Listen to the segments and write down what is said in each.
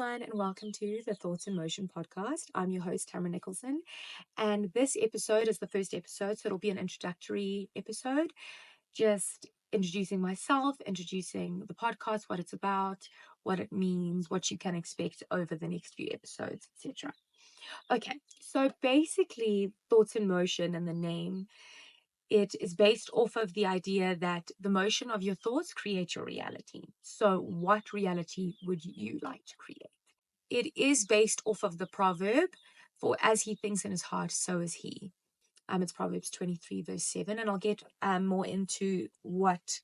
everyone, and welcome to the Thoughts in Motion podcast. I'm your host, Tamaryn Nicholson, and this episode is the first episode, so it'll be an introductory episode, just introducing myself, introducing the podcast, what it's about, what it means, what you can expect over the next few episodes, etc. Okay, so basically, Thoughts in Motion and the name, it is based off of the idea that the motion of your thoughts create your reality. So, what reality would you like to create? It is based off of the proverb, for as he thinks in his heart, so is he. It's Proverbs 23, verse 7. And I'll get more into what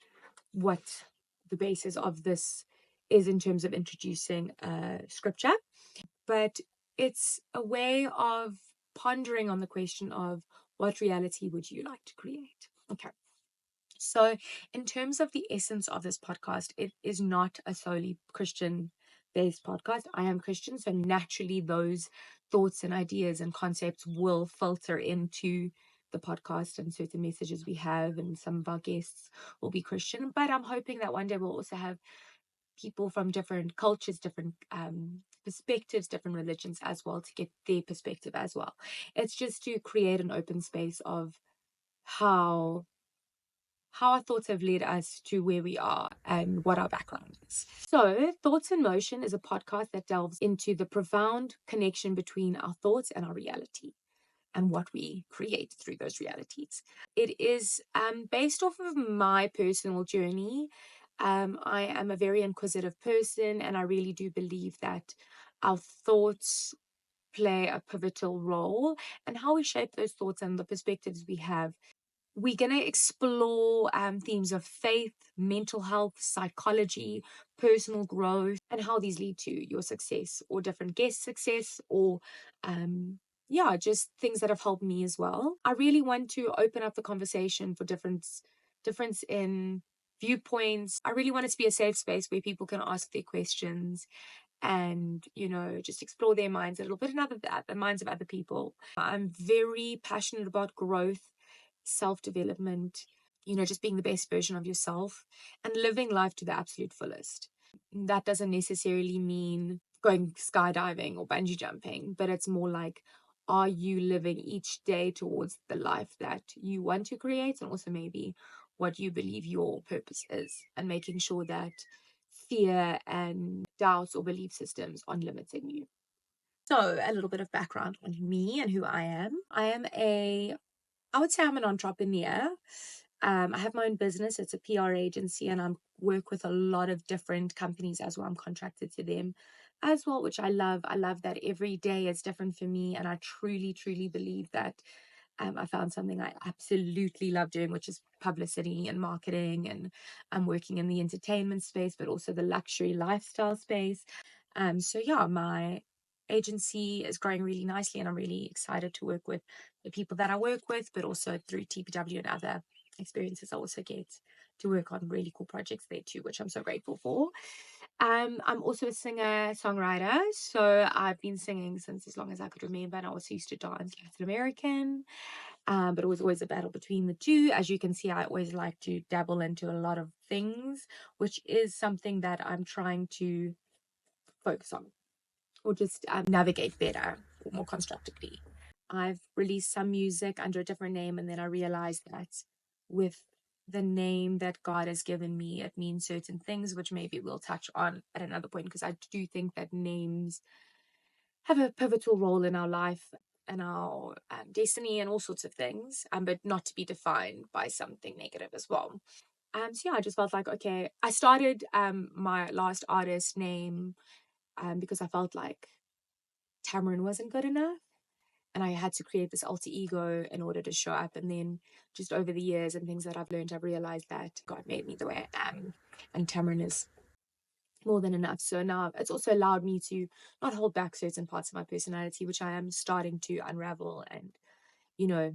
the basis of this is in terms of introducing scripture. But it's a way of pondering on the question of what reality would you like to create? Okay. So, in terms of the essence of this podcast, it is not a solely Christian based podcast. I am Christian, so naturally, those thoughts and ideas and concepts will filter into the podcast and certain messages we have, and some of our guests will be Christian. But I'm hoping that one day we'll also have people from different cultures, different perspectives, different religions as well, to get their perspective as well. It's just to create an open space of how our thoughts have led us to where we are and what our background is. So, Thoughts in Motion is a podcast that delves into the profound connection between our thoughts and our reality and what we create through those realities. It is based off of my personal journey. I am a very inquisitive person, and I really do believe that our thoughts play a pivotal role in how we shape those thoughts and the perspectives we have. We're going to explore themes of faith, mental health, psychology, personal growth, and how these lead to your success or different guest success, or just things that have helped me as well. I really want to open up the conversation for difference in viewpoints. I really want it to be a safe space where people can ask their questions and just explore their minds a little bit, and the minds of other people. I'm very passionate about growth, self-development, just being the best version of yourself and living life to the absolute fullest. That doesn't necessarily mean going skydiving or bungee jumping, but it's more like, are you living each day towards the life that you want to create, and also maybe what you believe your purpose is, and making sure that fear and doubts or belief systems aren't limiting you. So, a little bit of background on me and who I am. I would say I'm an entrepreneur. I have my own business. It's a PR agency, and I work with a lot of different companies as well. I'm contracted to them as well, which I love. I love that every day is different for me, and I truly, truly believe that I found something I absolutely love doing, which is publicity and marketing, and I'm working in the entertainment space, but also the luxury lifestyle space. My agency is growing really nicely, and I'm really excited to work with the people that I work with, but also through TPW and other experiences I also get to work on really cool projects there too, which I'm so grateful for. I'm also a singer songwriter, so I've been singing since as long as I could remember, and I also used to dance Latin American, but it was always a battle between the two. As you can see, I always like to dabble into a lot of things, which is something that I'm trying to focus on, or just navigate better or more constructively. I've released some music under a different name, and then I realized that with the name that God has given me, it means certain things, which maybe we'll touch on at another point, because I do think that names have a pivotal role in our life and our destiny and all sorts of things, but not to be defined by something negative as well. I just felt like, okay, I started my last artist name because I felt like Tamaryn wasn't good enough, and I had to create this alter ego in order to show up. And then just over the years and things that I've learned, I've realized that God made me the way I am, and Tamaryn is more than enough. So now it's also allowed me to not hold back certain parts of my personality, which I am starting to unravel and unlayer.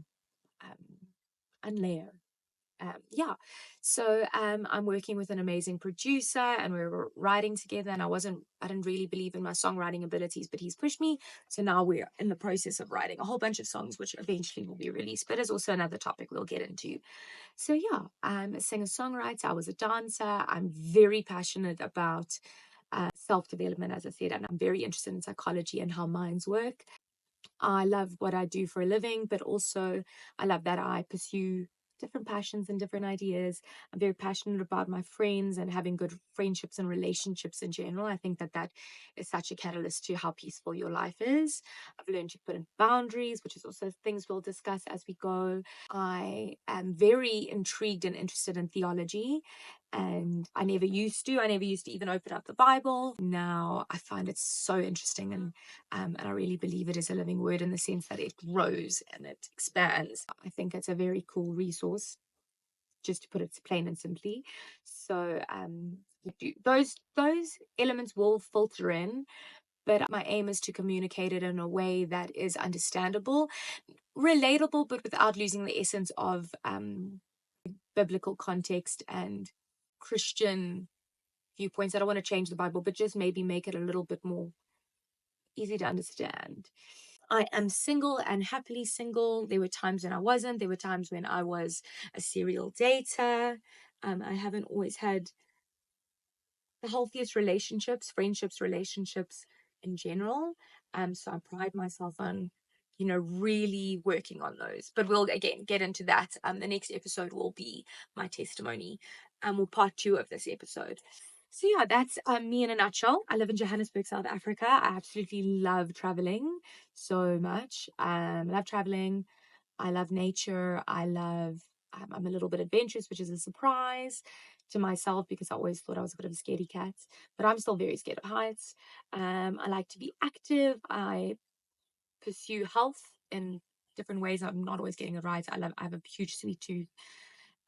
I'm working with an amazing producer, and we're writing together, and I didn't really believe in my songwriting abilities, but he's pushed me. So now we're in the process of writing a whole bunch of songs, which eventually will be released, but is also another topic we'll get into. So I'm a singer-songwriter. I was a dancer. I'm very passionate about self-development, as I said, and I'm very interested in psychology and how minds work. I love what I do for a living, but also I love that I pursue different passions and different ideas. I'm very passionate about my friends and having good friendships and relationships in general. I think that that is such a catalyst to how peaceful your life is. I've learned to put in boundaries, which is also things we'll discuss as we go. I am very intrigued and interested in theology, and I never used to. I never used to even open up the Bible. Now I find it so interesting, and I really believe it is a living word in the sense that it grows and it expands. I think it's a very cool resource, just to put it plain and simply. So those elements will filter in, but my aim is to communicate it in a way that is understandable, relatable, but without losing the essence of biblical context and Christian viewpoints. I don't want to change the Bible, but just maybe make it a little bit more easy to understand. I am single and happily single. There were times when I wasn't. There were times when I was a serial dater. I haven't always had the healthiest relationships, friendships, relationships in general. So I pride myself on, really working on those. But we'll again get into that. The next episode will be my testimony, or part 2 of this episode. So yeah, that's me in a nutshell. I live in Johannesburg, South Africa. I absolutely love traveling so much. Love traveling. I love nature. I'm a little bit adventurous, which is a surprise to myself because I always thought I was a bit of a scaredy cat, but I'm still very scared of heights. I like to be active. I pursue health in different ways. I'm not always getting it right. I have a huge sweet tooth.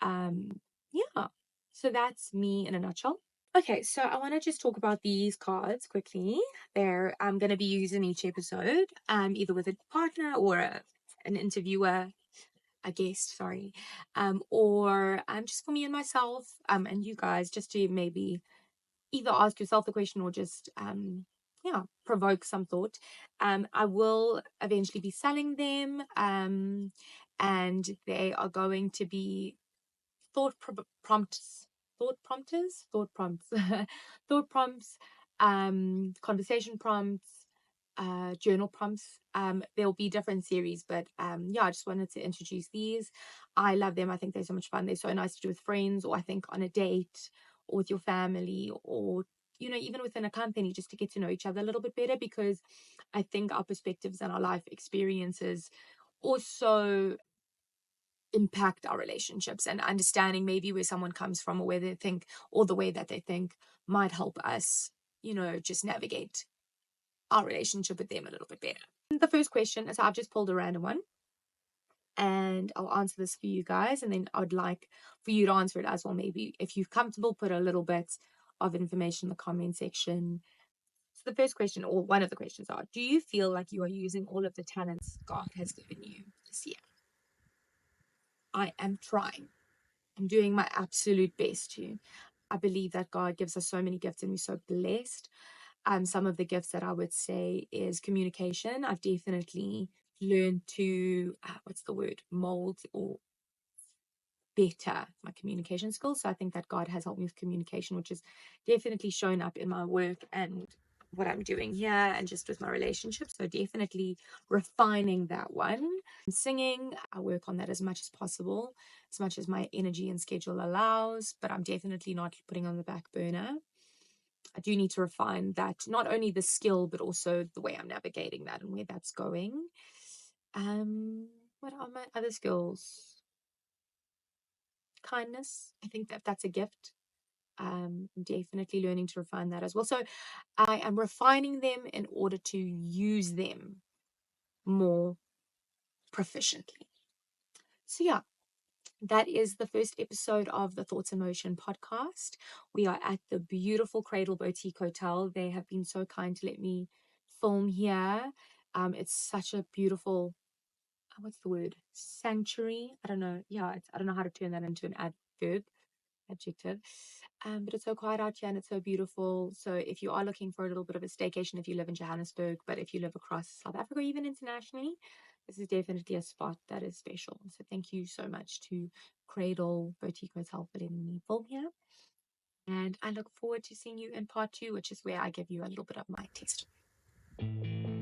Yeah. So that's me in a nutshell. Okay, so I want to just talk about these cards quickly. They're going to be used in each episode, either with a partner or an interviewer, a guest, sorry, or just for me and myself, and you guys, just to maybe either ask yourself the question or just provoke some thought. I will eventually be selling them, and they are going to be thought prompts, thought prompters, thought prompts, thought prompts, conversation prompts, journal prompts. There'll be different series, but I just wanted to introduce these. I love them. I think they're so much fun. They're so nice to do with friends, or I think on a date, or with your family, or even within a company, just to get to know each other a little bit better, because I think our perspectives and our life experiences also impact our relationships, and understanding maybe where someone comes from or where they think, or the way that they think, might help us, just navigate our relationship with them a little bit better. The first question is, I've just pulled a random one and I'll answer this for you guys, and then I'd like for you to answer it as well. Maybe if you're comfortable, put a little bit of information in the comment section. So the first question, or one of the questions, are: do you feel like you are using all of the talents God has given you this year? I am trying. I'm doing my absolute best to. I believe that God gives us so many gifts and we're so blessed. Some of the gifts that I would say is communication. I've definitely learned to, what's the word, mold or better my communication skills. So I think that God has helped me with communication, which has definitely shown up in my work and what I'm doing here and just with my relationships. So definitely refining that one. Singing, I work on that as much as possible, as much as my energy and schedule allows, but I'm definitely not putting on the back burner. I do need to refine that, not only the skill, but also the way I'm navigating that and where that's going. What are my other skills? Kindness. I think that that's a gift. I'm definitely learning to refine that as well. So I am refining them in order to use them more proficiently. So yeah, that is the first episode of the Thoughts in Motion podcast. We are at the beautiful Cradle Boutique Hotel. They have been so kind to let me film here. It's such a beautiful, what's the word? Sanctuary. I don't know. Yeah, I don't know how to turn that into an adjective. But it's so quiet out here and it's so beautiful. So if you are looking for a little bit of a staycation, if you live in Johannesburg, but if you live across South Africa, even internationally, this is definitely a spot that is special. So thank you so much to Cradle Boutique Hotel for letting me film here. And I look forward to seeing you in part two, which is where I give you a little bit of my testimony.